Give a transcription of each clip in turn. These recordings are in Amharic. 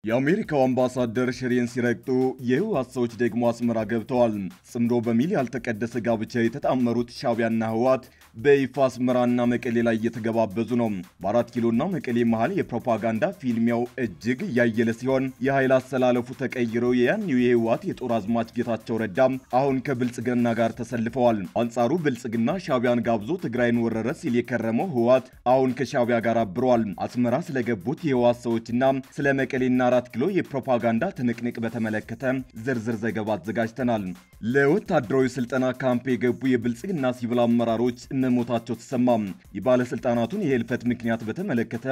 የአሜሪካው አምባሳደር ሽሬን ሲረግጡ የህወሓት ሰዎች ደግሞ አስመራ ገብተዋል። ጽምዶ በሚል ያልተቀደሰ ጋብቻ የተጣመሩት ሻዕቢያና ህወሓት በይፋ አስመራና መቀሌ ላይ እየተገባበዙ ነው። በአራት ኪሎና መቀሌ መሃል የፕሮፓጋንዳ ፊልሚያው እጅግ ያየለ ሲሆን የኃይል አሰላለፉ ተቀይሮ የያኔው የህወሓት የጦር አዝማች ጌታቸው ረዳ አሁን ከብልጽግና ጋር ተሰልፈዋል። አንጻሩ ብልጽግና ሻዕቢያን ጋብዞ ትግራይን ወረረ ሲል የከረመው ህወሓት አሁን ከሻዕቢያ ጋር አብረዋል። አስመራ ስለገቡት የህወሓት ሰዎችና ስለ መቀሌና 4 ኪሎ የፕሮፓጋንዳ ትንቅንቅ በተመለከተ ዝርዝር ዘገባ አዘጋጅተናል። ለወታደራዊ ስልጠና ካምፕ የገቡ የብልጽግና ሲቪል አመራሮች መሞታቸው ተሰማ። የባለስልጣናቱን የህልፈት ምክንያት በተመለከተ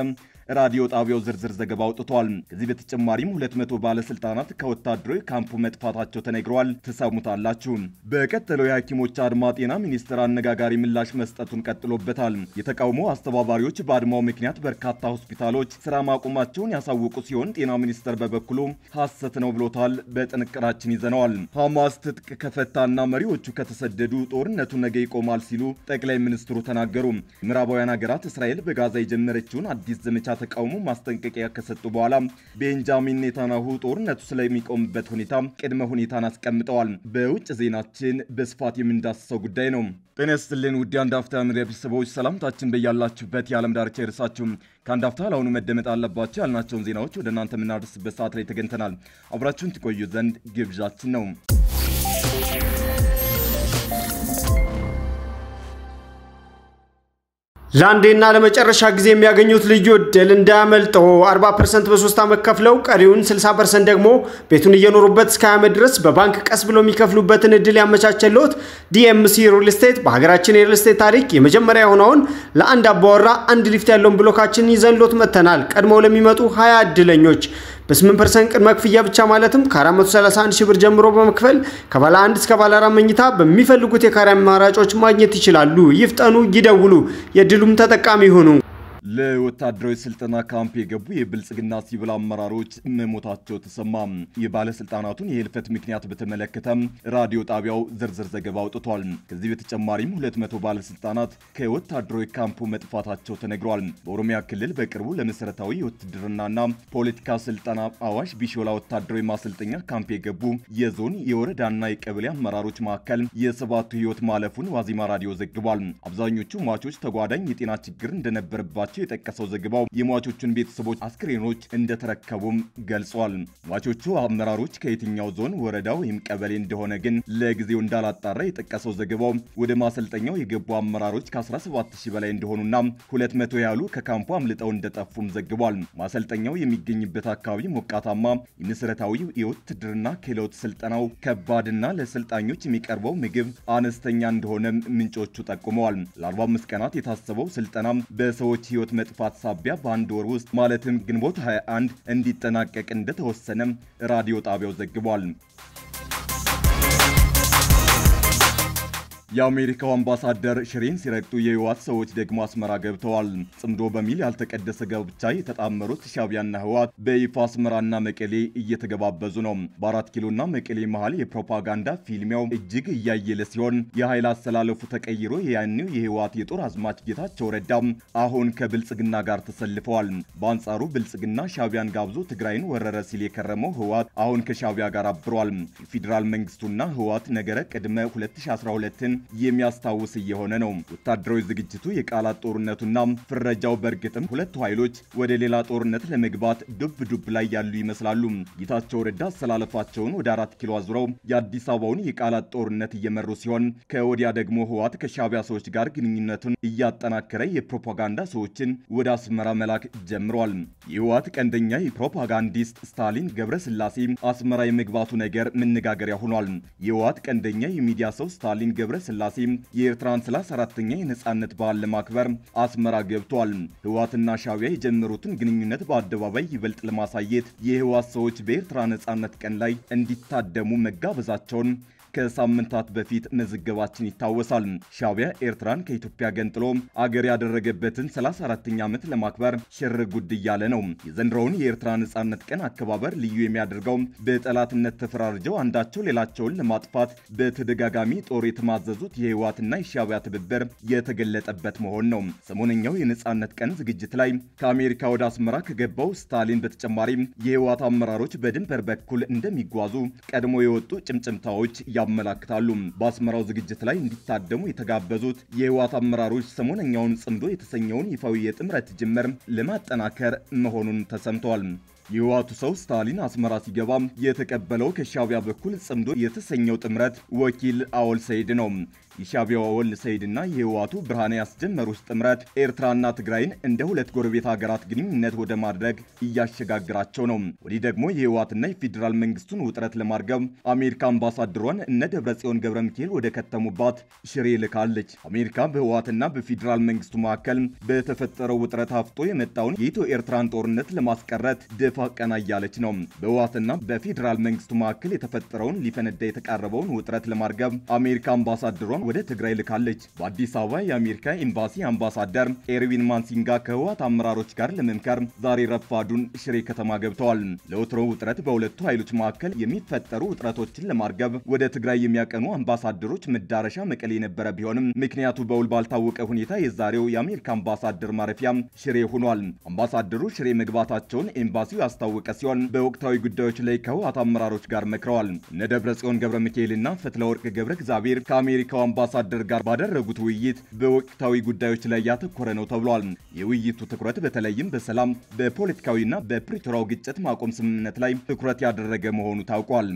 ራዲዮ ጣቢያው ዝርዝር ዘገባ አውጥቷል። ከዚህ በተጨማሪም 200 ባለስልጣናት ከወታደራዊ ካምፑ መጥፋታቸው ተነግሯል። ተሰሙታላችሁ። በቀጠለው የሐኪሞች አድማ ጤና ሚኒስቴር አነጋጋሪ ምላሽ መስጠቱን ቀጥሎበታል። የተቃውሞ አስተባባሪዎች በአድማው ምክንያት በርካታ ሆስፒታሎች ስራ ማቆማቸውን ያሳወቁ ሲሆን ጤና ሚኒስቴር በበኩሉ ሐሰት ነው ብሎታል። በጥንቅራችን ይዘነዋል። ሐማስ ትጥቅ ከፈታና መሪዎቹ ከተሰደዱ ጦርነቱ ነገ ይቆማል ሲሉ ጠቅላይ ሚኒስትሩ ተናገሩ። ምዕራባውያን ሀገራት እስራኤል በጋዛ የጀመረችውን አዲስ ዘመቻ ተቃውሞ ማስጠንቀቂያ ከሰጡ በኋላ ቤንጃሚን ኔታንያሁ ጦርነቱ ስለሚቆምበት ሁኔታ ቅድመ ሁኔታን አስቀምጠዋል። በውጭ ዜናችን በስፋት የምንዳስሰው ጉዳይ ነው። ጤና ይስጥልን ውድ የአንድ አፍታ ሚዲያ ቤተሰቦች፣ ሰላምታችን በያላችሁበት የዓለም ዳርቻ ይድረሳችሁ። ከአንድ አፍታ ለአሁኑ መደመጥ አለባቸው ያልናቸውን ዜናዎች ወደ እናንተ የምናደርስበት ሰዓት ላይ ተገኝተናል። አብራችሁን ትቆዩ ዘንድ ግብዣችን ነው። ላንዴና ለመጨረሻ ጊዜ የሚያገኙት ልዩ እድል እንዳያመልጠው 40% በ3 ዓመት ከፍለው ቀሪውን 60% ደግሞ ቤቱን እየኖሩበት እስከ ዓመት ድረስ በባንክ ቀስ ብሎ የሚከፍሉበትን እድል ያመቻቸልዎት ዲኤምሲ ሪል ስቴት በሀገራችን የሪል ስቴት ታሪክ የመጀመሪያ የሆነውን ለአንድ አባወራ አንድ ሊፍት ያለውን ብሎካችን ይዘንሎት መተናል። ቀድሞው ለሚመጡ 20 እድለኞች በ8% ቅድመ ክፍያ ብቻ ማለትም ከ431 ሺህ ብር ጀምሮ በመክፈል ከባለ 1 እስከ ባለ 4 መኝታ በሚፈልጉት የካሬ አማራጮች ማግኘት ይችላሉ። ይፍጠኑ፣ ይደውሉ፣ የድሉም ተጠቃሚ ይሁኑ። ለወታደራዊ ስልጠና ካምፕ የገቡ የብልጽግና ሲቪል አመራሮች መሞታቸው ተሰማ። የባለስልጣናቱን የህልፈት ምክንያት በተመለከተ ራዲዮ ጣቢያው ዝርዝር ዘገባ አውጥቷል። ከዚህ በተጨማሪም 200 ባለስልጣናት ከወታደራዊ ካምፑ መጥፋታቸው ተነግሯል። በኦሮሚያ ክልል በቅርቡ ለመሰረታዊ የውትድርናና ፖለቲካ ስልጠና አዋሽ ቢሾላ ወታደራዊ ማሰልጠኛ ካምፕ የገቡ የዞን የወረዳና የቀበሌ አመራሮች መካከል የሰባቱ ህይወት ማለፉን ዋዜማ ራዲዮ ዘግቧል። አብዛኞቹ ሟቾች ተጓዳኝ የጤና ችግር እንደነበረባቸው የጠቀሰው ዘገባው የሟቾቹን ቤተሰቦች አስክሬኖች እንደተረከቡም ገልጿል። ሟቾቹ አመራሮች ከየትኛው ዞን ወረዳ ወይም ቀበሌ እንደሆነ ግን ለጊዜው እንዳላጣራ የጠቀሰው ዘገባው ወደ ማሰልጠኛው የገቡ አመራሮች ከ17000 በላይ እንደሆኑና 200 ያሉ ከካምፑ አምልጠው እንደጠፉም ዘግቧል። ማሰልጠኛው የሚገኝበት አካባቢ ሞቃታማ፣ የመሰረታዊ የውትድርና ክህሎት ስልጠናው ከባድና ለሰልጣኞች የሚቀርበው ምግብ አነስተኛ እንደሆነ ምንጮቹ ጠቁመዋል። ለ45 ቀናት የታሰበው ስልጠና በሰዎች ህይወት መጥፋት ሳቢያ በአንድ ወር ውስጥ ማለትም ግንቦት 21 እንዲጠናቀቅ እንደተወሰነ ራዲዮ ጣቢያው ዘግቧል። የአሜሪካው አምባሳደር ሽሬን ሲረግጡ የህወሓት ሰዎች ደግሞ አስመራ ገብተዋል። ጽምዶ በሚል ያልተቀደሰ ጋብቻ የተጣመሩት ሻዕቢያና ህወሓት በይፋ አስመራና መቀሌ እየተገባበዙ ነው። በአራት ኪሎና መቀሌ መሃል የፕሮፓጋንዳ ፊልሚያው እጅግ እያየለ ሲሆን የኃይል አሰላለፉ ተቀይሮ የያኔው የህወሓት የጦር አዝማች ጌታቸው ረዳ አሁን ከብልጽግና ጋር ተሰልፈዋል። በአንጻሩ ብልጽግና ሻዕቢያን ጋብዞ ትግራይን ወረረ ሲል የከረመው ህወሓት አሁን ከሻዕቢያ ጋር አብረዋል። የፌዴራል መንግስቱና ህወሓት ነገረ ቅድመ 2012 የሚያስታውስ እየሆነ ነው። ወታደራዊ ዝግጅቱ የቃላት ጦርነቱና ፍረጃው በርግጥም ሁለቱ ኃይሎች ወደ ሌላ ጦርነት ለመግባት ዱብ ላይ ያሉ ይመስላሉ። ጌታቸው ረዳ አሰላለፋቸውን ወደ 4 ኪሎ አዙረው የአዲስ አበባውን የቃላት ጦርነት እየመሩ ሲሆን ከወዲያ ደግሞ ህወሓት ከሻዕቢያ ሰዎች ጋር ግንኙነቱን እያጠናከረ የፕሮፓጋንዳ ሰዎችን ወደ አስመራ መላክ ጀምሯል። የህወሓት ቀንደኛ የፕሮፓጋንዲስት ስታሊን ገብረስላሴ አስመራ የመግባቱ ነገር መነጋገሪያ ሆኗል። የህወሓት ቀንደኛ የሚዲያ ሰው ስታሊን ገብረስላሴ የኤርትራን 34ኛ የነጻነት በዓል ለማክበር አስመራ ገብቷል። ህወሓትና ሻዕቢያ የጀመሩትን ግንኙነት በአደባባይ ይበልጥ ለማሳየት የህወሓት ሰዎች በኤርትራ ነጻነት ቀን ላይ እንዲታደሙ መጋበዛቸውን ከሳምንታት በፊት መዘገባችን ይታወሳል። ሻዕቢያ ኤርትራን ከኢትዮጵያ ገንጥሎ አገር ያደረገበትን 34ኛ ዓመት ለማክበር ሽር ጉድ እያለ ነው። የዘንድሮውን የኤርትራ ነጻነት ቀን አከባበር ልዩ የሚያደርገው በጠላትነት ተፈራርጀው አንዳቸው ሌላቸውን ለማጥፋት በተደጋጋሚ ጦር የተማዘዙት የህወሓትና የሻዕቢያ ትብብር የተገለጠበት መሆን ነው። ሰሞነኛው የነጻነት ቀን ዝግጅት ላይ ከአሜሪካ ወደ አስመራ ከገባው ስታሊን በተጨማሪ የህወሓት አመራሮች በድንበር በኩል እንደሚጓዙ ቀድሞ የወጡ ጭምጭምታዎች ያመላክታሉ። በአስመራው ዝግጅት ላይ እንዲታደሙ የተጋበዙት የህወሓት አመራሮች ሰሞነኛውን ጽምዶ የተሰኘውን ይፋዊ የጥምረት ጅምር ለማጠናከር መሆኑን ተሰምቷል። የህወሓቱ ሰው ስታሊን አስመራ ሲገባ የተቀበለው ከሻዕቢያ በኩል ጽምዶ የተሰኘው ጥምረት ወኪል አወል ሰይድ ነው። የሻዕቢያው አወል ሰይድና የህወሓቱ ብርሃኔ ያስጀመሩት ጥምረት ኤርትራና ትግራይን እንደ ሁለት ጎረቤት ሀገራት ግንኙነት ወደ ማድረግ እያሸጋግራቸው ነው። ወዲህ ደግሞ የህወሓትና የፌዴራል መንግስቱን ውጥረት ለማርገብ አሜሪካ አምባሳደሯን እነ ደብረጽዮን ገብረ ሚካኤል ወደ ከተሙባት ሽሬ ልካለች። አሜሪካ በህወሓትና በፌዴራል መንግስቱ መካከል በተፈጠረው ውጥረት አፍጦ የመጣውን የኢትዮ ኤርትራን ጦርነት ለማስቀረት ደፋ ቀና እያለች ነው። በህወሓትና በፌዴራል መንግስቱ መካከል የተፈጠረውን ሊፈነዳ የተቃረበውን ውጥረት ለማርገብ አሜሪካ አምባሳደሯን ወደ ትግራይ ልካለች። በአዲስ አበባ የአሜሪካ ኤምባሲ አምባሳደር ኤርዊን ማንሲንጋ ከህወሓት አመራሮች ጋር ለመምከር ዛሬ ረፋዱን ሽሬ ከተማ ገብተዋል። ለወትሮው ውጥረት በሁለቱ ኃይሎች መካከል የሚፈጠሩ ውጥረቶችን ለማርገብ ወደ ትግራይ የሚያቀኑ አምባሳደሮች መዳረሻ መቀሌ የነበረ ቢሆንም ምክንያቱ በውል ባልታወቀ ሁኔታ የዛሬው የአሜሪካ አምባሳደር ማረፊያ ሽሬ ሆኗል። አምባሳደሩ ሽሬ መግባታቸውን ኤምባሲው ያስታወቀ ሲሆን በወቅታዊ ጉዳዮች ላይ ከህወሓት አመራሮች ጋር መክረዋል። እነ ደብረጽዮን ገብረ ሚካኤልና ፈትለወርቅ ገብረ እግዚአብሔር ከአሜሪካው አምባሳደር ጋር ባደረጉት ውይይት በወቅታዊ ጉዳዮች ላይ ያተኮረ ነው ተብሏል። የውይይቱ ትኩረት በተለይም በሰላም በፖለቲካዊና በፕሪቶሪያው ግጭት ማቆም ስምምነት ላይ ትኩረት ያደረገ መሆኑ ታውቋል።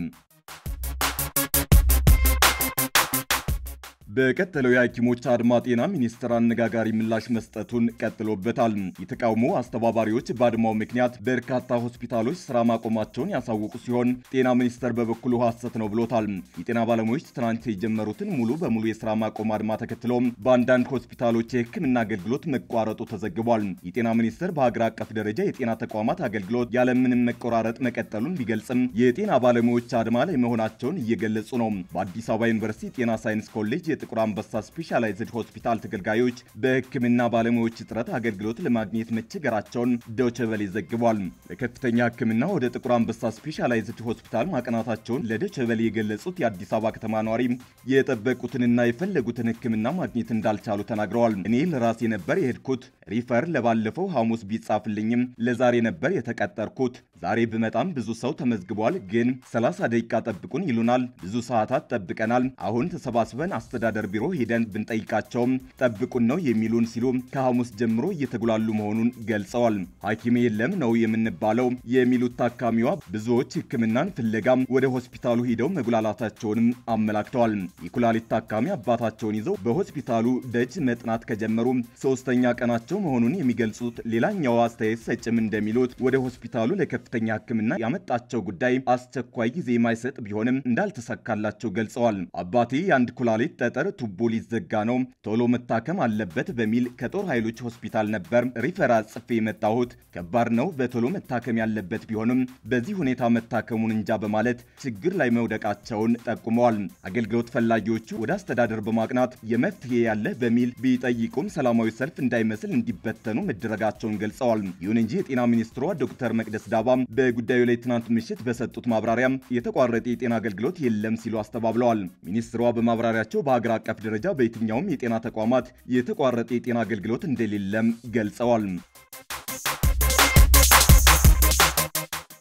በቀጠለው የሐኪሞች አድማ ጤና ሚኒስቴር አነጋጋሪ ምላሽ መስጠቱን ቀጥሎበታል። የተቃውሞ አስተባባሪዎች በአድማው ምክንያት በርካታ ሆስፒታሎች ስራ ማቆማቸውን ያሳወቁ ሲሆን ጤና ሚኒስቴር በበኩሉ ሐሰት ነው ብሎታል። የጤና ባለሙያዎች ትናንት የጀመሩትን ሙሉ በሙሉ የስራ ማቆም አድማ ተከትሎ በአንዳንድ ሆስፒታሎች የሕክምና አገልግሎት መቋረጡ ተዘግቧል። የጤና ሚኒስቴር በሀገር አቀፍ ደረጃ የጤና ተቋማት አገልግሎት ያለምንም መቆራረጥ መቀጠሉን ቢገልጽም የጤና ባለሙያዎች አድማ ላይ መሆናቸውን እየገለጹ ነው። በአዲስ አበባ ዩኒቨርሲቲ ጤና ሳይንስ ኮሌጅ ጥቁር አንበሳ ስፔሻላይዝድ ሆስፒታል ተገልጋዮች በህክምና ባለሙያዎች እጥረት አገልግሎት ለማግኘት መቸገራቸውን ዶይቼ ቬለ ዘግቧል። በከፍተኛ ህክምና ወደ ጥቁር አንበሳ ስፔሻላይዝድ ሆስፒታል ማቅናታቸውን ለዶይቼ ቬለ የገለጹት የአዲስ አበባ ከተማ ነዋሪ የጠበቁትንና የፈለጉትን ህክምና ማግኘት እንዳልቻሉ ተናግረዋል። እኔ ለራሴ ነበር የሄድኩት፣ ሪፈር ለባለፈው ሐሙስ ቢጻፍልኝም ለዛሬ ነበር የተቀጠርኩት። ዛሬ ብመጣም ብዙ ሰው ተመዝግቧል፣ ግን 30 ደቂቃ ጠብቁን ይሉናል። ብዙ ሰዓታት ጠብቀናል። አሁን ተሰባስበን አስተዳደር ቢሮ ሄደን ብንጠይቃቸውም ጠብቁን ነው የሚሉን ሲሉ ከሐሙስ ጀምሮ እየተጉላሉ መሆኑን ገልጸዋል። ሐኪም የለም ነው የምንባለው የሚሉት ታካሚዋ ብዙዎች ህክምናን ፍለጋም ወደ ሆስፒታሉ ሄደው መጉላላታቸውንም አመላክተዋል። የኩላሊት ታካሚ አባታቸውን ይዘው በሆስፒታሉ ደጅ መጥናት ከጀመሩ 3ኛ ቀናቸው መሆኑን የሚገልጹት ሌላኛው አስተያየት ሰጭም እንደሚሉት ወደ ሆስፒታሉ ለከፍተኛ ህክምና ያመጣቸው ጉዳይ አስቸኳይ ጊዜ የማይሰጥ ቢሆንም እንዳልተሳካላቸው ገልጸዋል። አባቴ የአንድ ኩላሊት ጠጠር ቱቦ ሊዘጋ ነው፣ ቶሎ መታከም አለበት በሚል ከጦር ኃይሎች ሆስፒታል ነበር ሪፈራል ጽፌ የመጣሁት። ከባድ ነው፣ በቶሎ መታከም ያለበት ቢሆንም በዚህ ሁኔታ መታከሙን እንጃ በማለት ችግር ላይ መውደቃቸውን ጠቁመዋል። አገልግሎት ፈላጊዎቹ ወደ አስተዳደር በማቅናት የመፍትሄ ያለ በሚል ቢጠይቁም ሰላማዊ ሰልፍ እንዳይመስል እንዲበተኑ መደረጋቸውን ገልጸዋል። ይሁን እንጂ የጤና ሚኒስትሯ ዶክተር መቅደስ ዳባ በጉዳዩ ላይ ትናንት ምሽት በሰጡት ማብራሪያ የተቋረጠ የጤና አገልግሎት የለም ሲሉ አስተባብለዋል። ሚኒስትሯ በማብራሪያቸው በሀገር አቀፍ ደረጃ በየትኛውም የጤና ተቋማት የተቋረጠ የጤና አገልግሎት እንደሌለም ገልጸዋል።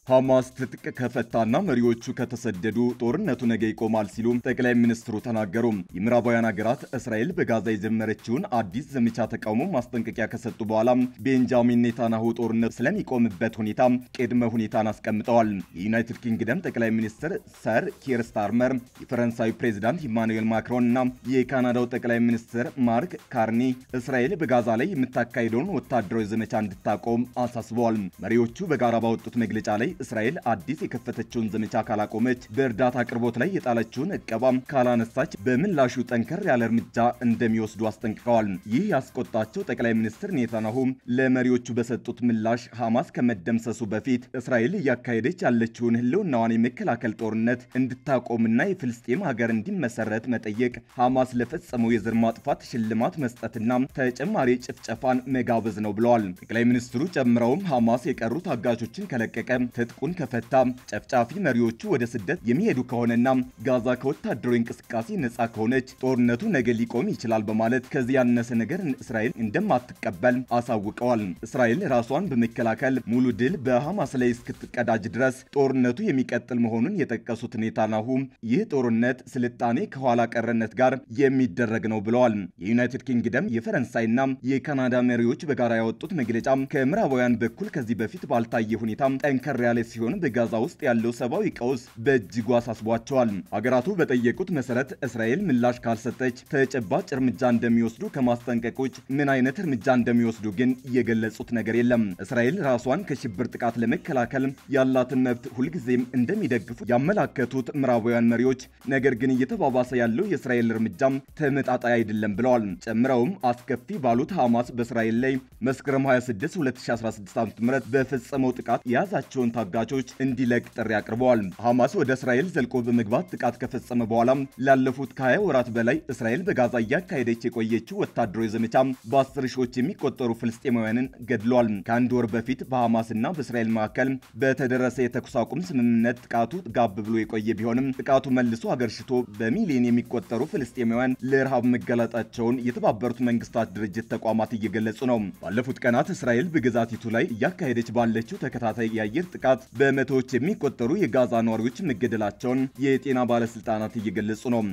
ሐማስ ትጥቅ ከፈታና መሪዎቹ ከተሰደዱ ጦርነቱ ነገ ይቆማል ሲሉ ጠቅላይ ሚኒስትሩ ተናገሩ። የምዕራባውያን ሀገራት እስራኤል በጋዛ የጀመረችውን አዲስ ዘመቻ ተቃውሞ ማስጠንቀቂያ ከሰጡ በኋላ ቤንጃሚን ኔታንያሁ ጦርነቱ ስለሚቆምበት ሁኔታ ቅድመ ሁኔታን አስቀምጠዋል። የዩናይትድ ኪንግደም ጠቅላይ ሚኒስትር ሰር ኪር ስታርመር፣ የፈረንሳዩ ፕሬዝዳንት ኢማኑኤል ማክሮን እና የካናዳው ጠቅላይ ሚኒስትር ማርክ ካርኒ እስራኤል በጋዛ ላይ የምታካሄደውን ወታደራዊ ዘመቻ እንድታቆም አሳስበዋል። መሪዎቹ በጋራ ባወጡት መግለጫ ላይ እስራኤል አዲስ የከፈተችውን ዘመቻ ካላቆመች በእርዳታ አቅርቦት ላይ የጣለችውን እቀባም ካላነሳች በምላሹ ጠንከር ያለ እርምጃ እንደሚወስዱ አስጠንቅቀዋል። ይህ ያስቆጣቸው ጠቅላይ ሚኒስትር ኔታንያሁ ለመሪዎቹ በሰጡት ምላሽ ሐማስ ከመደምሰሱ በፊት እስራኤል እያካሄደች ያለችውን ህልውናዋን የመከላከል ጦርነት እንድታቆምና የፍልስጤም ሀገር እንዲመሰረት መጠየቅ፣ ሐማስ ለፈጸመው የዘር ማጥፋት ሽልማት መስጠትና ተጨማሪ ጭፍጨፋን መጋበዝ ነው ብለዋል። ጠቅላይ ሚኒስትሩ ጨምረውም ሐማስ የቀሩት አጋቾችን ከለቀቀ፣ ትጥቁን ከፈታ፣ ጨፍጫፊ መሪዎቹ ወደ ስደት የሚሄዱ ከሆነና ጋዛ ከወታደራዊ እንቅስቃሴ ነጻ ከሆነች ጦርነቱ ነገ ሊቆም ይችላል በማለት ከዚህ ያነሰ ነገር እስራኤል እንደማትቀበል አሳውቀዋል። እስራኤል ራሷን በመከላከል ሙሉ ድል በሐማስ ላይ እስክትቀዳጅ ድረስ ጦርነቱ የሚቀጥል መሆኑን የጠቀሱት ኔታንያሁ ይህ ጦርነት ስልጣኔ ከኋላ ቀረነት ጋር የሚደረግ ነው ብለዋል። የዩናይትድ ኪንግደም የፈረንሳይና የካናዳ መሪዎች በጋራ ያወጡት መግለጫ ከምዕራባውያን በኩል ከዚህ በፊት ባልታየ ሁኔታ ጠንከር ያለ ሲሆን በጋዛ ውስጥ ያለው ሰብአዊ ቀውስ በእጅጉ አሳስቧቸዋል። ሀገራቱ በጠየቁት መሰረት እስራኤል ምላሽ ካልሰጠች ተጨባጭ እርምጃ እንደሚወስዱ ከማስጠንቀቅ ውጭ ምን አይነት እርምጃ እንደሚወስዱ ግን የገለጹት ነገር የለም። እስራኤል ራሷን ከሽብር ጥቃት ለመከላከል ያላትን መብት ሁልጊዜም እንደሚደግፉ ያመላከቱት ምዕራባውያን መሪዎች ነገር ግን እየተባባሰ ያለው የእስራኤል እርምጃም ተመጣጣኝ አይደለም ብለዋል። ጨምረውም አስከፊ ባሉት ሐማስ በእስራኤል ላይ መስከረም 26 2016 ዓ.ም በፈጸመው ጥቃት የያዛቸውን ታጋቾች እንዲለቅ ጥሪ አቅርበዋል። ሐማስ ወደ እስራኤል ዘልቆ በመግባት ጥቃት ከፈጸመ በኋላ ላለፉት ከ20 ወራት በላይ እስራኤል በጋዛ እያካሄደች የቆየችው ወታደራዊ ዘመቻ በ10 ሺዎች የሚቆጠሩ ፍልስጤማውያንን ገድሏል። ከአንድ ወር በፊት በሐማስና በእስራኤል መካከል በተደረሰ የተኩስ አቁም ስምምነት ጥቃቱ ጋብ ብሎ የቆየ ቢሆንም ጥቃቱ መልሶ አገርሽቶ በሚሊዮን የሚቆጠሩ ፍልስጤማውያን ለረሃብ መጋለጣቸውን የተባበሩት መንግስታት ድርጅት ተቋማት እየገለጹ ነው። ባለፉት ቀናት እስራኤል በግዛቲቱ ላይ እያካሄደች ባለችው ተከታታይ የአየር ጥቃት በመቶዎች የሚቆጠሩ የጋዛ ነዋሪዎች መገደላቸውን የጤና ባለስልጣናት እየገለጹ ነው።